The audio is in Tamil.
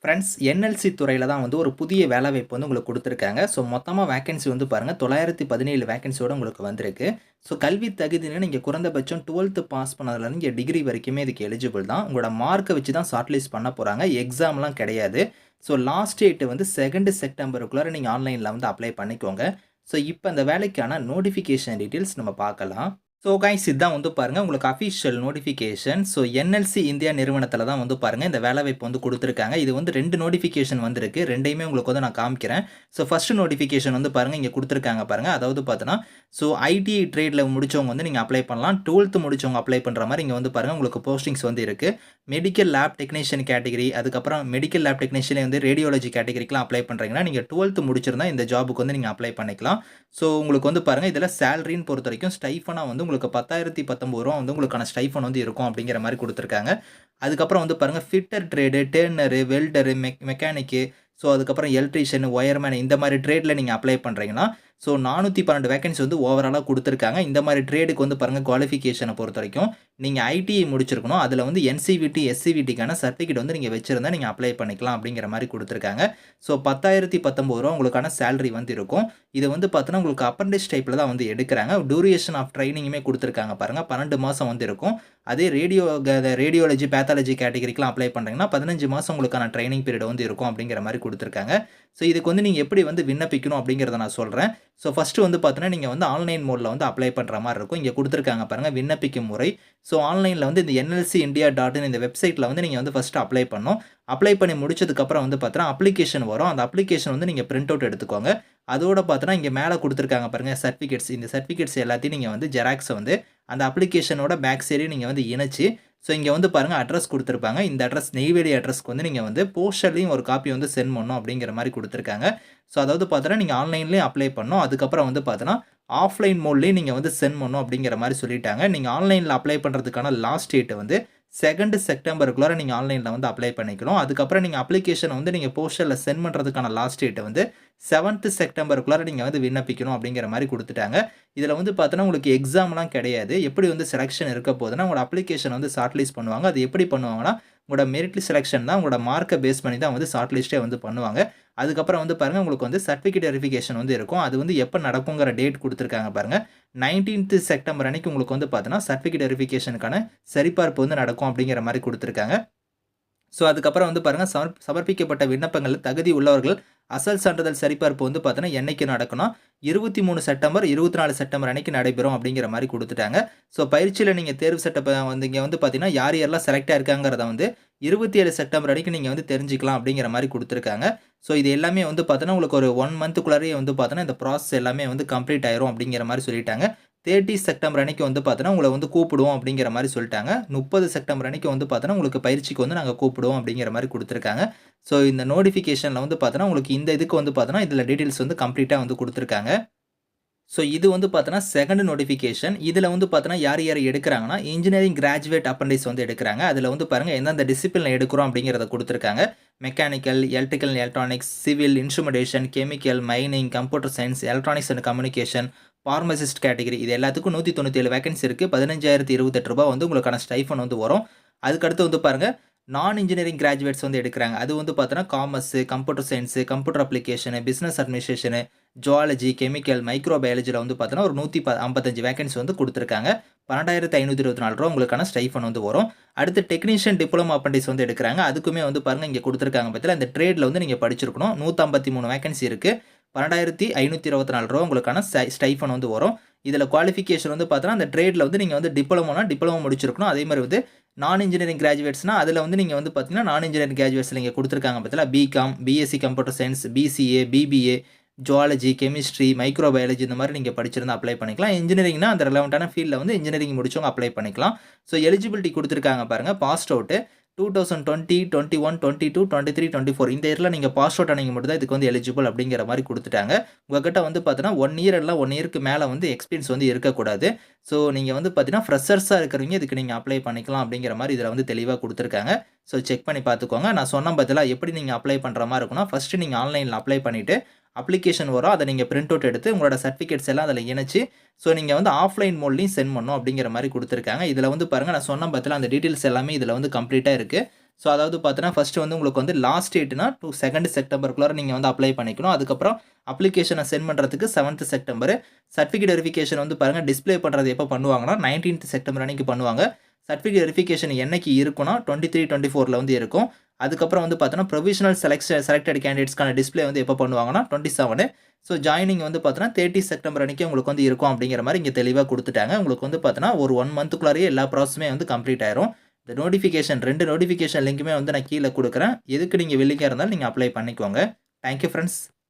ஃப்ரெண்ட்ஸ் என்எல்சி துறையில தான் வந்து ஒரு புதிய வேலைவாய்ப்பு வந்து உங்களுக்கு குடுத்துருக்காங்க. ஸோ மொத்தமா வேக்கன்சி வந்து பாருங்க 917 வேக்கன்சியோட உங்களுக்கு வந்திருக்கு. ஸோ கல்வி தகுதினா நீங்க குறைந்தபட்சம் 12த் பாஸ் பண்ணதுலேருந்து இங்க டிகிரி வரைக்குமே இதுக்கு எலிஜிபிள் தான். உங்களோட மார்க்க வச்சு தான் ஷார்ட் லிஸ்ட் பண்ண போறாங்க. எக்ஸாம்லாம் கிடையாது. ஸோ லாஸ்ட் டேட் வந்து 2 செப்டம்பருக்குள்ளார நீங்க ஆன்லைன்ல வந்து அப்ளை பண்ணிக்கோங்க. ஸோ இப்ப இந்த வேலைக்கான நோட்டிஃபிகேஷன் டீட்டெயில்ஸ் நம்ம பார்க்கலாம். ஸோ கைஸ் இதான் வந்து பாருங்க உங்களுக்கு official notification. So NLC India நிறுவனத்தில தான் வந்து பாருங்க இந்த வேலைவாய்ப்பு வந்து குடுத்துருக்காங்க. இது வந்து 2 நோட்டிஃபிகேஷன் வந்திருக்கு. 2யுமே உங்களுக்கு வந்து நான் காமிக்கிறேன். ஸோ ஃபர்ஸ்ட் நோட்டிஃபிகேஷன் வந்து பாருங்க இங்க குடுத்துருக்காங்க பாருங்க. அதாவது பார்த்தீங்கன்னா, ஸோ ஐடிஐ ட்ரேட்ல முடிச்சவங்க வந்து நீங்க அப்ளை பண்ணலாம். 12த் முடிச்சவங்க அப்ளை பண்ற மாரி இங்க வந்து பாருங்க உங்களுக்கு போஸ்டிங்ஸ் வந்து இருக்கு. மெடிக்கல் லேப் டெக்னீஷியன் கேட்டகரி, அதுக்கப்புறம் மெடிக்கல் லேப் டெக்னீஷியன்ல வந்து ரேடியாலஜி கேட்டகரிக்குலாம் அப்ளை பண்றீங்கன்னா, நீங்க 12த் முடிச்சிருந்தா இந்த ஜாப்க்கு வந்து நீங்க அப்ளை பண்ணிக்கலாம். ஸோ உங்களுக்கு வந்து பாருங்க இதில சேலரின்னு பொறுத்தவரைக்கும் ஸ்டைஃபனா வந்து உங்களுக்கு ரூ. 10,019 வந்து உங்களுக்கான ஸ்டைஃபன் வந்து இருக்கும் அப்படிங்கிற மாரி குடுத்துருக்காங்க. அதுக்கப்புறம் வந்து பாருங்க fitter trade, turner, welder, mechanic, so அதுக்கப்புறம் எலக்ட்ரீஷியன், ஒயர்மேன் இந்த மாரி ட்ரேட்ல நீங்க அப்ளை பண்றீங்கன்னா, ஸோ 412 வேக்கன்சி வந்து ஓவராலா குடுத்துருக்காங்க. இந்த மாரி ட்ரேடுக்கு வந்து பாருங்க குவாலிஃபிகேஷன பொறுத்தவரைக்கும் நீங்க ஐடிஐ முடிச்சிருக்கணும். அதில வந்து என்சிவிடி, எஸ்சிவிடிக்கான சர்டிஃபிகேட் வந்து நீங்க வச்சிருந்தா நீங்க அப்ளை பண்ணிக்கலாம் அப்படிங்கிற மாரி குடுத்துருக்காங்க. ஸோ ரூ. 10,019 உங்களுக்கான சேலரி வந்து இருக்கும். இது வந்து பார்த்தீங்கன்னா, உங்களுக்கு அப்ரண்டிஸ் டைப்ல தான் வந்து எடுக்குறாங்க. டியூரேஷன் ஆஃப் ட்ரெய்னிங்குமே குடுத்துருக்காங்க பாருங்க. 12 மாசம் வந்து இருக்கும். அதே ரேடியாலஜி, பேத்தாலஜி கேட்டகரிக்குலாம் அப்ளை பண்றீங்கன்னா, 15 மாசம் உங்களுக்கான ட்ரெய்னிங் பீரியட் வந்து இருக்கும் அப்படிங்கிற மாரி குடுத்துருக்காங்க. ஸோ இதுக்கு வந்து நீங்க எப்படி வந்து விண்ணப்பிக்கணும் அப்படிங்கிறத நான் சொல்றேன். ஸோ ஃபர்ஸ்ட் வந்து பார்த்தீங்கன்னா, நீங்க வந்து ஆன்லைன் மோட்ல வந்து அப்ளை பண்ற மாரி இருக்கும். இங்க குடுத்துருக்காங்க பாருங்க விண்ணப்பிக்கும் முறை. ஸோ ஆன்லைன்ல வந்து இந்த nlcindia.in இந்த வெப்சைட்ல வந்து நீங்க வந்து ஃபர்ஸ்ட் அப்ளை பண்ணணும். அப்ளை பண்ணி முடிச்சதுக்கப்புறம் வந்து பார்த்தீங்கன்னா, அப்ளிகேஷன் வரும். அந்த அப்ளிகேஷன் வந்து நீங்க பிரிண்ட் அவுட் எடுத்துக்கோங்க. அதோட பார்த்தீங்கன்னா, இங்க மேல குடுத்துருக்காங்க பாருங்க சர்டிஃபிகேட்ஸ். இந்த சர்டிஃபிகேட்ஸ் எல்லாத்தையும் நீங்க வந்து ஜெராக்ஸ வந்து அந்த அப்ளிகேஷனோட பேக் சைடையும் நீங்க வந்து இணைச்சு, ஸோ இங்க வந்து பாருங்க அட்ரஸ் குடுத்துருப்பாங்க. இந்த அட்ரஸ் நெய்வேலி அட்ரஸ்க்கு வந்து நீங்க வந்து போஸ்டர்லயும் ஒரு காப்பி வந்து சென்ட் பண்ணணும் அப்படிங்கிற மாரி குடுத்துருக்காங்க. ஸோ அதாவது பார்த்தீங்கன்னா, நீங்க ஆன்லைன்லயும் அப்ளை பண்ணணும். அதுக்கப்புறம் வந்து பார்த்தீங்கன்னா, ஆஃப்லைன் மோட்லயும் நீங்க வந்து சென்ட் பண்ணணும் அப்படிங்கிற மாரி சொல்லிட்டாங்க. நீங்க ஆன்லைன்ல அப்ளை பண்றதுக்கான லாஸ்ட் டேட் வந்து 2 செப்டம்பருக்குள்ளார நீங்க ஆன்லைன்ல வந்து அப்ளை பண்ணிக்கணும். அதுக்கப்புறம் நீங்க அப்ளிகேஷன வந்து நீங்க போஸ்டர்ல சென்ட் பண்றதுக்கான லாஸ்ட் டேட் வந்து 7த் செப்டம்பருக்குள்ளார நீங்க வந்து விண்ணப்பிக்கணும் அப்படிங்கிற மாரி குடுத்துட்டாங்க. இதுல வந்து பார்த்தீங்கன்னா, உங்களுக்கு எக்ஸாம்லாம் கிடையாது. எப்படி வந்து செலக்ஷன் இருக்க போதுன்னா, உங்களோட அப்ளிகேஷன் வந்து ஷார்ட் லிஸ்ட் பண்ணுவாங்க. அது எப்படி பண்ணுவாங்கன்னா, உங்களோட மெரிட் செலக்ஷன் தான் உங்களோட மார்க்க பேஸ் பண்ணி தான் வந்து ஷார்ட் லிஸ்ட்டே வந்து பண்ணுவாங்க. அதுக்கப்புறம் வந்து பாருங்க, உங்களுக்கு வந்து சர்டிஃபிகேட் வெரிஃபிகேஷன் வந்து இருக்கும். அது வந்து எப்ப நடக்குங்கிற டேட் குடுத்துருக்காங்க பாருங்க. 19த் செப்டம்பர் அன்னைக்கு உங்களுக்கு வந்து பார்த்தீங்கன்னா, சர்டிஃபிகேட் வெரிஃபிகேஷனுக்கான சரிபார்ப்பு வந்து நடக்கும் அப்படிங்கிற மாரி குடுத்துருக்காங்க. ஸோ அதுக்கப்புறம் வந்து பாருங்க, சமர்ப்பிக்கப்பட்ட விண்ணப்பங்கள்ல தகுதி உள்ளவர்கள் அசல் சான்றிதழ் சரிபார்ப்பு வந்து பார்த்தீங்கன்னா, என்னைக்கு நடக்கும்னா 23 செப்டம்பர், 24 செப்டம்பர் அன்னைக்கு நடைபெறும் அப்படிங்கிற மாரி குடுத்துட்டாங்க. ஸோ பரீட்சையில நீங்க தேர்வு வந்து இங்க வந்து பார்த்தீங்கன்னா, யார் யாரெல்லாம் செலக்ட் ஆயிருக்காங்கிறத வந்து 27 செப்டம்பர் வரைக்கும் நீங்க வந்து தெரிஞ்சுக்கலாம் அப்படிங்கிற மாரி குடுத்துருக்காங்க. ஸோ இது எல்லாமே வந்து பார்த்தீங்கன்னா, உங்களுக்கு ஒரு 1 மந்த்துக்குள்ளாரயே வந்து பார்த்தீங்கன்னா, இந்த ப்ராசஸ் எல்லாமே வந்து கம்ப்ளீட் ஆயிரும் அப்படிங்கிற மாரி சொல்லிட்டாங்க. 30 செப்டம்பர் அன்னைக்கு வந்து பார்த்தீங்கன்னா, உங்கள வந்து கூப்பிடுவோம் அப்படிங்கிற மாரி சொல்ட்டாங்க. 30 செப்டம்பர் அன்னைக்கு வந்து பார்த்தீங்கன்னா, உங்களுக்கு பயிற்சிக்கு வந்து நாங்க கூப்பிடுவோம் அப்படிங்கிற மாரி குடுத்துருக்காங்க. ஸோ இந்த நோட்டிஃபிகேஷன்ல வந்து பார்த்தீங்கன்னா, உங்களுக்கு இந்த இதுக்கு வந்து பார்த்தீங்கன்னா, இதுல டீட்டெயில்ஸ் வந்து கம்ப்ளீட்டா வந்து குடுத்துருக்காங்க. ஸோ இது வந்து பார்த்தீங்கன்னா, 2ண்ட் நோட்டிஃபிகேஷன். இதுல வந்து பார்த்தீங்கன்னா, யார் யார் எடுக்குறாங்கன்னா, இன்ஜினியரிங் கிராஜுவேட் அப்ரண்டிஸ் வந்து எடுக்குறாங்க. அதுல வந்து பாருங்க எந்தெந்த டிசிப்ளின்ல எடுக்குறோம் அப்படிங்கிறத குடுத்துருக்காங்க. Mechanical, electrical and electronics, civil, instrumentation, chemical, mining, computer science, electronics and communication, pharmacist category இது எல்லாத்துக்கும் 197 வேக்கன்சி இருக்கு. ரூ. 15,028 வந்து உங்களுக்கான ஸ்டைஃபன் வந்து வரும். அதுக்கடுத்து வந்து பாருங்க, நான் இன்ஜினியரிங் கிராஜுவேட்ஸ் வந்து எடுக்குறாங்க. அது வந்து பார்த்தீங்கன்னா, commerce, computer science, computer application, business administration, zoology, chemical, micro பயாலஜில வந்து பார்த்தீங்கன்னா, ஒரு 155 வேக்கன்சி வந்து குடுத்துருக்காங்க. ரூ. 12,524 உங்களுக்கான ஸ்டைஃபன் வந்து வரும். அடுத்து டெக்னீஷியன் டிப்ளோமா அப்ரண்டிஸ் வந்து எடுக்குறாங்க. அதுக்குமே வந்து பாருங்க இங்க குடுத்துருக்காங்க பாத்தீங்களா, இந்த ட்ரேட்ல வந்து நீங்க படிச்சிருக்கணும். 153 வேக்கன்சி இருக்கு. ரூ. 12,524 உங்களுக்கான ஸ்டைஃபன் வந்து வரும். இதுல குவாலிஃபிகேஷன் வந்து பார்த்தீங்கன்னா, அந்த ட்ரேட்ல வந்து நீங்க வந்து டிப்ளமோ முடிச்சிருக்கணும். அதே மாரி வந்து நான் இன்ஜினியரிங் கிராஜுவேட்ஸ்னா, அதுல வந்து நீங்க வந்து பார்த்தீங்கன்னா, நான் இன்ஜினியரிங் கிராஜுவேட்ஸ்ல இங்க குடுத்துருக்காங்க பாத்தீங்களா, BCom, BSc computer science, BCA, BBA, zoology, chemistry, micro biology இந்த மாரி நீங்க படிச்சிருந்தா அப்ளை பண்ணிக்கலாம். இன்ஜினியரிங்னா அந்த ரெலவன்ட்டான ஃபீல்ட்ல வந்து இன்ஜினியரிங் முடிச்சவங்க அப்ளை பண்ணிக்கலாம். ஸோ எலிஜிபிலிட்டி குடுத்துருக்காங்க பாருங்க. பாஸ்ட் அவுட் 2020, 21, 22, 23, 24 இந்த இயர்ல நீங்க பாஸ் அவுட் ஆனீங்க மட்டும் தான் இதுக்கு வந்து எலிஜிபிள் அப்படிங்கிற மாரி குடுத்துட்டாங்க. உங்ககிட்ட வந்து பார்த்தீங்கன்னா, 1 இயர் இல்ல 1 இயர்க்கு மேல வந்து எக்ஸ்பீரியன்ஸ் வந்து இருக்கக்கூடாது. ஸோ நீங்க வந்து பார்த்தீங்கன்னா, ஃப்ரெஷர்ஸா இருக்கிறவங்க இதுக்கு நீங்க அப்ளை பண்ணிக்கலாம் அப்படிங்கிற மாரி இதுல வந்து தெளிவா குடுத்துருக்காங்க. ஸோ செக் பண்ணி பார்த்துக்கோங்க. நான் சொன்னேன் பார்த்தீங்களா, எப்படி நீங்க அப்ளை பண்ற மாரி இருக்கும்னா, ஃபர்ஸ்ட் நீங்க ஆன்லைன்ல அப்ளை பண்ணிட்டு, அப்ளிகேஷன் வரும். அத நீங்க பிரிண்ட் அவுட் எடுத்து உங்களோட சர்டிஃபிகேட்ஸ் எல்லாம் அதுல இணைச்சு, ஸோ நீங்க வந்து ஆஃப்லைன் மோட்லயும் சென்ட் பண்ணணும் அப்படிங்கிற மாரி குடுத்துருக்காங்க. இதுல வந்து பாருங்க, நான் சொன்னேன் பார்த்தீங்களா, அந்த டீட்டெயில்ஸ் எல்லாமே இதுல வந்து கம்ப்ளீட்டா இருக்கு. ஸோ அதாவது பார்த்தீங்கன்னா, ஃபர்ஸ்ட்டு வந்து உங்களுக்கு வந்து லாஸ்ட் டேட்னா 2 செப்டம்பருக்குள்ளார நீங்க வந்து அப்ளை பண்ணிக்கணும். அதுக்கப்புறம் அப்ளிகேஷன சென்ட் பண்றதுக்கு 7த் செப்டம்பர். சர்டிஃபிகேட் வெரிஃபிகேஷன் வந்து பாருங்க டிஸ்ப்ளே பண்றது எப்போ பண்ணுவாங்கன்னா, 19th செப்டம்பர் அன்னைக்கு பண்ணுவாங்க. சர்டிஃபிகேட் வெரிஃபிகேஷன் என்னைக்கு இருக்குன்னா, 23, 24ல வந்து இருக்கும். அதுக்கப்புறம் வந்து பார்த்தோன்னா, ப்ரொவிஷனல் செலக்டட் கேண்டிடேட்ஸ்க்கான டிஸ்ப்ளே வந்து எப்போ பண்ணுவாங்கன்னா, 27. ஸோ ஜாயினிங் வந்து பார்த்தோன்னா, 30 செப்டம்பர் அன்னைக்கு உங்களுக்கு வந்து இருக்கும் அப்படிங்கிற மாரி இங்க தெளிவா குடுத்துட்டாங்க. உங்களுக்கு வந்து பார்த்தோன்னா, ஒரு 1 மந்த்துக்குள்ளாரயே எல்லா ப்ராசஸுமே வந்து கம்ப்ளீட் ஆயிரும். இந்த நோட்டிஃபிகேஷன் 2 நோட்டிஃபிகேஷன் லிங்க்குமே வந்து நான் கீழ குடுக்குறேன். எதுக்கு நீங்க வில்லிங்கா இருந்தாலும் நீங்க அப்ளை பண்ணிக்கோங்க. Thank you friends.